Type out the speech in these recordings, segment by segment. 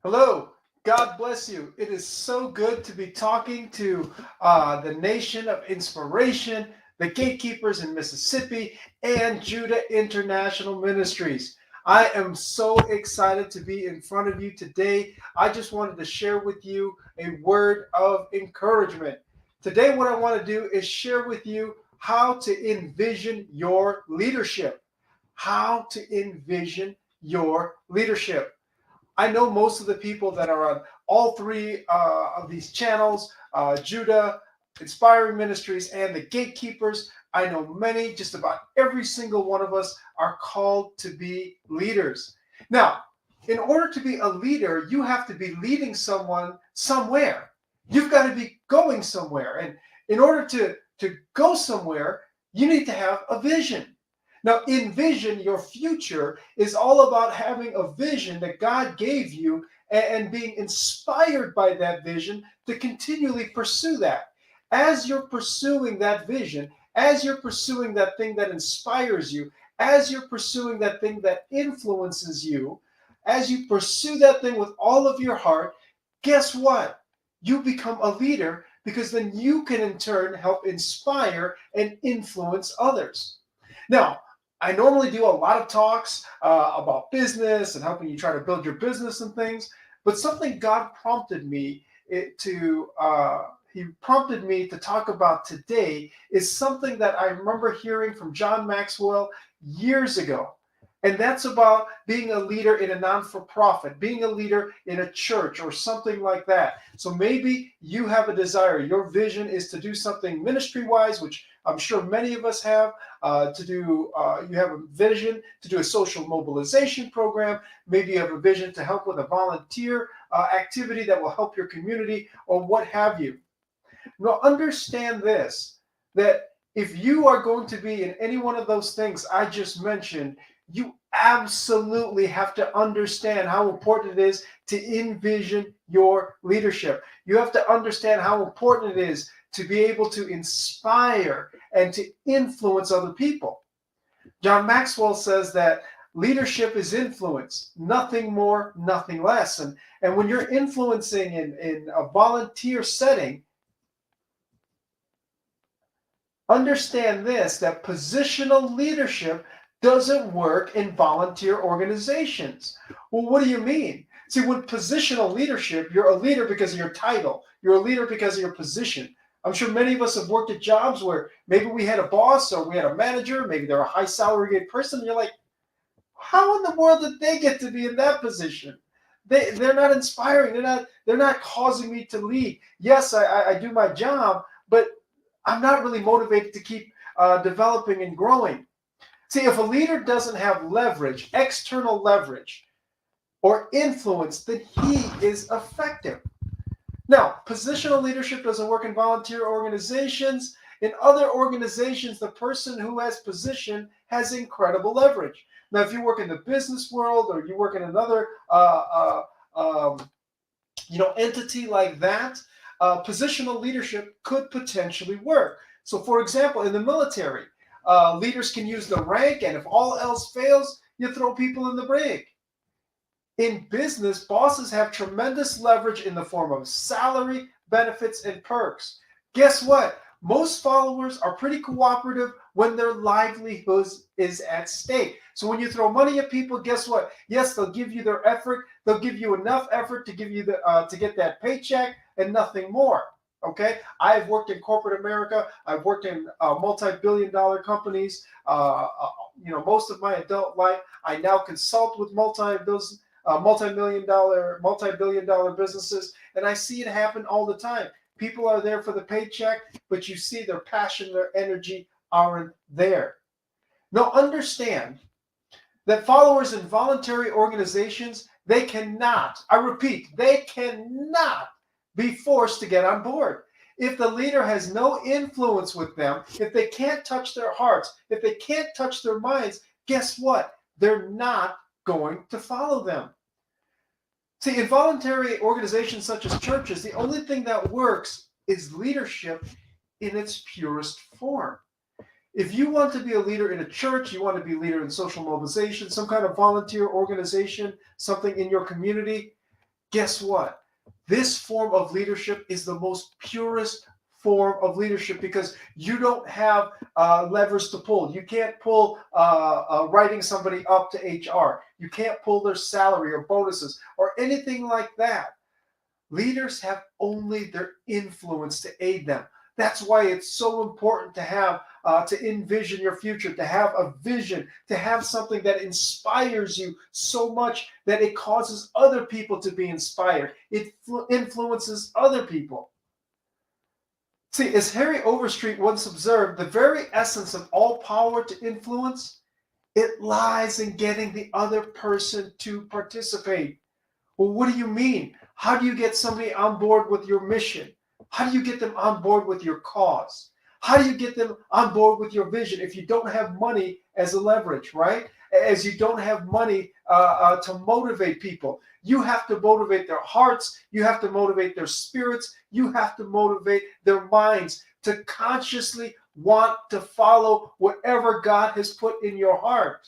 Hello, God bless you. It is so good to be talking to the nation of inspiration, the gatekeepers in Mississippi, and Judah International Ministries. I am so excited to be in front of you today. I just wanted to share with you a word of encouragement. Today, what I want to do is share with you how to envision your leadership. How to envision your leadership. I know most of the people that are on all three of these channels, Judah, Inspiring Ministries, and the Gatekeepers. I know many, just about every single one of us are called to be leaders. Now, in order to be a leader, you have to be leading someone somewhere. You've got to be going somewhere. And in order to go somewhere, you need to have a vision. Now, envision your future is all about having a vision that God gave you and being inspired by that vision to continually pursue that. As you're pursuing that vision, as you're pursuing that thing that inspires you, as you're pursuing that thing that influences you, as you pursue that thing with all of your heart, guess what? You become a leader because then you can in turn help inspire and influence others. Now, I normally do a lot of talks about business and helping you try to build your business and things. But something God prompted me he prompted me to talk about today is something that I remember hearing from John Maxwell years ago. And that's about being a leader in a non-for-profit, being a leader in a church or something like that. So maybe you have a desire. Your vision is to do something ministry-wise, which I'm sure many of us have, you have a vision to do a social mobilization program. Maybe you have a vision to help with a volunteer activity that will help your community or what have you. Now, understand this, that if you are going to be in any one of those things I just mentioned, you absolutely have to understand how important it is to envision your leadership. You have to understand how important it is to be able to inspire and to influence other people. John Maxwell says that leadership is influence, nothing more, nothing less. And when you're influencing in a volunteer setting, understand this, that positional leadership doesn't work in volunteer organizations. Well, what do you mean? See, with positional leadership, you're a leader because of your title, you're a leader because of your position. I'm sure many of us have worked at jobs where maybe we had a boss or we had a manager, maybe they're a high salaried person, and you're like, how in the world did they get to be in that position? They're not inspiring. They're not causing me to lead. Yes, I do my job, but I'm not really motivated to keep developing and growing. See, if a leader doesn't have leverage, external leverage, or influence, then he is effective. Now, positional leadership doesn't work in volunteer organizations. In other organizations, the person who has position has incredible leverage. Now, if you work in the business world or you work in another entity like that, positional leadership could potentially work. So, for example, in the military, leaders can use the rank, and if all else fails, you throw people in the brig. In business, bosses have tremendous leverage in the form of salary, benefits, and perks. Guess what? Most followers are pretty cooperative when their livelihoods is at stake. So when you throw money at people, guess what? Yes, they'll give you their effort. They'll give you enough effort to give you to get that paycheck and nothing more. Okay, I've worked in corporate America. I've worked in multi-billion-dollar companies. Most of my adult life, I now consult with multi-billion dollar businesses, and I see it happen all the time. People are there for the paycheck, but you see their passion, their energy aren't there. Now understand that followers in voluntary organizations, they cannot, I repeat, they cannot be forced to get on board. If the leader has no influence with them, if they can't touch their hearts, if they can't touch their minds, guess what? They're not going to follow them. See, in voluntary organizations such as churches, the only thing that works is leadership in its purest form. If you want to be a leader in a church, you want to be a leader in social mobilization, some kind of volunteer organization, something in your community, guess what? This form of leadership is the most purest form of leadership because you don't have levers to pull. You can't pull writing somebody up to HR. You can't pull their salary or bonuses or anything like that. Leaders have only their influence to aid them. That's why it's so important to have to envision your future, to have a vision, to have something that inspires you so much that it causes other people to be inspired. It influences other people. See, as Harry Overstreet once observed, the very essence of all power to influence, it lies in getting the other person to participate. Well, what do you mean? How do you get somebody on board with your mission? How do you get them on board with your cause? How do you get them on board with your vision if you don't have money as a leverage, right? As you don't have money to motivate people. You have to motivate their hearts. You have to motivate their spirits. You have to motivate their minds to consciously want to follow whatever God has put in your heart.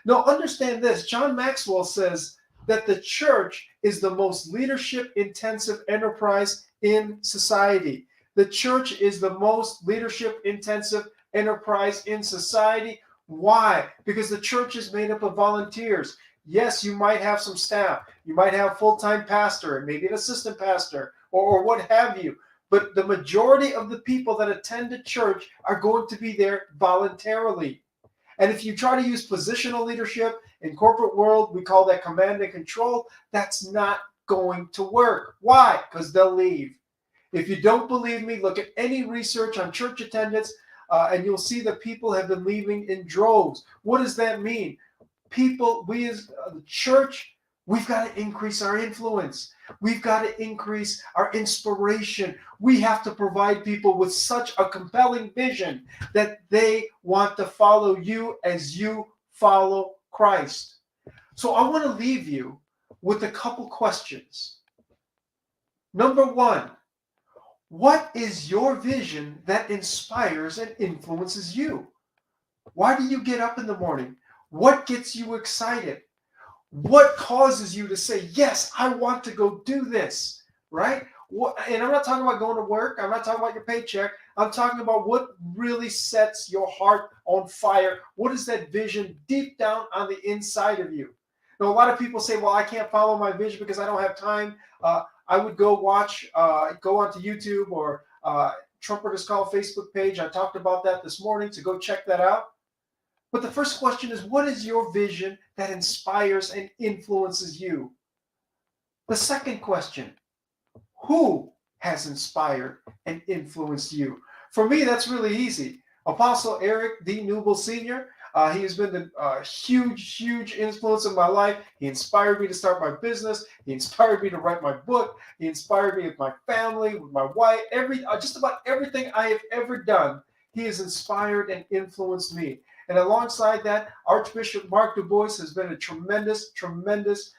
Now, understand this. John Maxwell says that the church is the most leadership intensive enterprise in society. The church is the most leadership intensive enterprise in society. Why? Because the church is made up of volunteers. Yes, you might have some staff. You might have a full-time pastor and maybe an assistant pastor or what have you. But the majority of the people that attend a church are going to be there voluntarily. And if you try to use positional leadership in corporate world, we call that command and control. That's not going to work. Why? Because they'll leave. If you don't believe me, look at any research on church attendance, and you'll see that people have been leaving in droves. What does that mean? People, we as the church, we've got to increase our influence. We've got to increase our inspiration. We have to provide people with such a compelling vision that they want to follow you as you follow Christ. So I want to leave you with a couple questions. Number one, what is your vision that inspires and influences you? Why do you get up in the morning? What gets you excited? What causes you to say, yes, I want to go do this, right? And I'm not talking about going to work. I'm not talking about your paycheck. I'm talking about what really sets your heart on fire. What is that vision deep down on the inside of you? Now, a lot of people say, well, I can't follow my vision because I don't have time. I would go watch, go onto YouTube or Trumpeters Call Facebook page. I talked about that this morning, so go check that out. But the first question is, what is your vision that inspires and influences you? The second question, who has inspired and influenced you? For me, that's really easy. Apostle Eric D. Newble Sr., he has been a huge, huge influence in my life. He inspired me to start my business. He inspired me to write my book. He inspired me with my family, with my wife, just about everything I have ever done. He has inspired and influenced me. And alongside that, Archbishop Mark Du Bois has been a tremendous, tremendous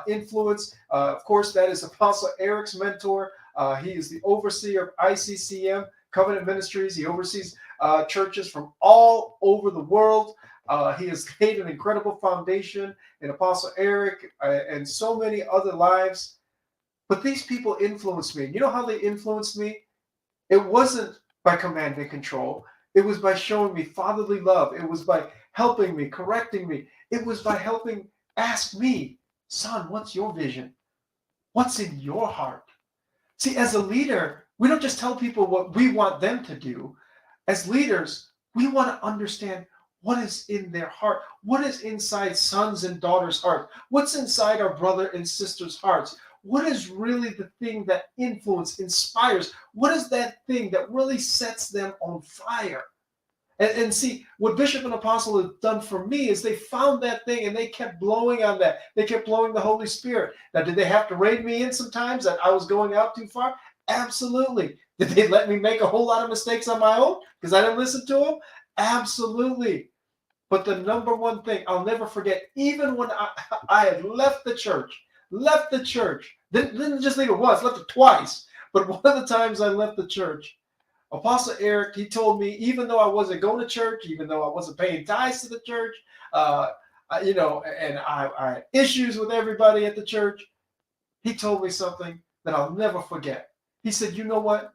influence. Of course, that is Apostle Eric's mentor. He is the overseer of ICCM, Covenant Ministries. He oversees churches from all over the world. He has laid an incredible foundation in Apostle Eric and so many other lives. But these people influenced me. You know how they influenced me? It wasn't by command and control. It was by showing me fatherly love. It was by helping me, correcting me. It was by helping ask me, son, what's your vision? What's in your heart? See, as a leader, we don't just tell people what we want them to do. As leaders, we want to understand what is in their heart. What is inside sons and daughters' hearts? What's inside our brother and sisters' hearts? What is really the thing that inspires? What is that thing that really sets them on fire? And see, what Bishop and Apostle have done for me is they found that thing and they kept blowing on that. They kept blowing the Holy Spirit. Now, did they have to rein me in sometimes that I was going out too far? Absolutely. Did they let me make a whole lot of mistakes on my own because I didn't listen to them? Absolutely. But the number one thing I'll never forget, even when I had left the church, didn't just leave it once, left it twice. But one of the times I left the church, Apostle Eric, he told me, even though I wasn't going to church, even though I wasn't paying tithes to the church, and I had issues with everybody at the church, he told me something that I'll never forget. He said, you know what?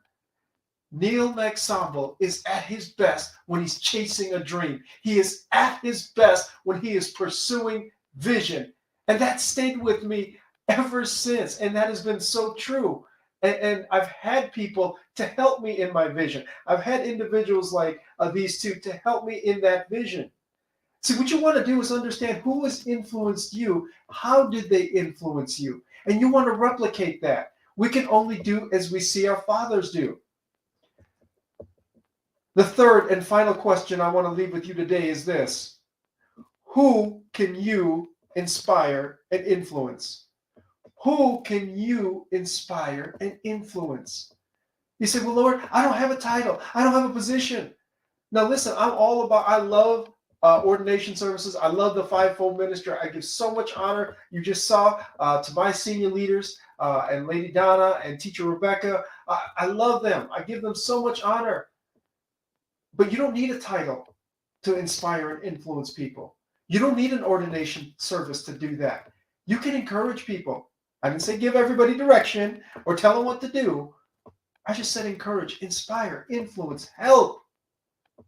Neil Maxamble is at his best when he's chasing a dream. He is at his best when he is pursuing vision. And that stayed with me ever since. And that has been so true. And I've had people to help me in my vision. I've had individuals like these two to help me in that vision. See, what you want to do is understand who has influenced you. How did they influence you? And you want to replicate that. We can only do as we see our fathers do. The third and final question I want to leave with you today is this. Who can you inspire and influence? Who can you inspire and influence? You say, well, Lord, I don't have a title. I don't have a position. Now, listen, I love ordination services. I love the fivefold ministry. I give so much honor. You just saw to my senior leaders and Lady Donna and Teacher Rebecca. I love them. I give them so much honor. But you don't need a title to inspire and influence people. You don't need an ordination service to do that. You can encourage people. I didn't say give everybody direction or tell them what to do. I just said encourage, inspire, influence, help.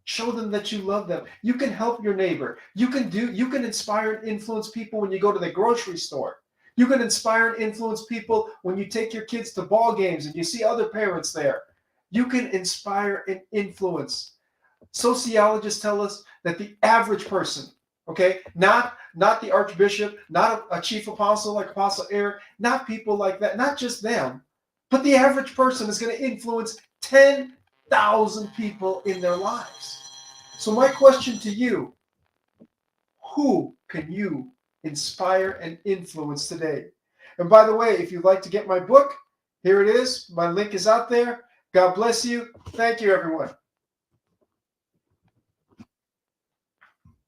Show them that you love them. You can help your neighbor. You can inspire and influence people when you go to the grocery store. You can inspire and influence people when you take your kids to ball games and you see other parents there. You can inspire and influence. Sociologists tell us that the average person, okay, not the archbishop, not a chief apostle like Apostle Eric, not people like that, not just them, but the average person is going to influence 10,000 people in their lives. So my question to you, who can you inspire and influence today? And by the way, if you'd like to get my book, here it is. My link is out there. God bless you. Thank you, everyone.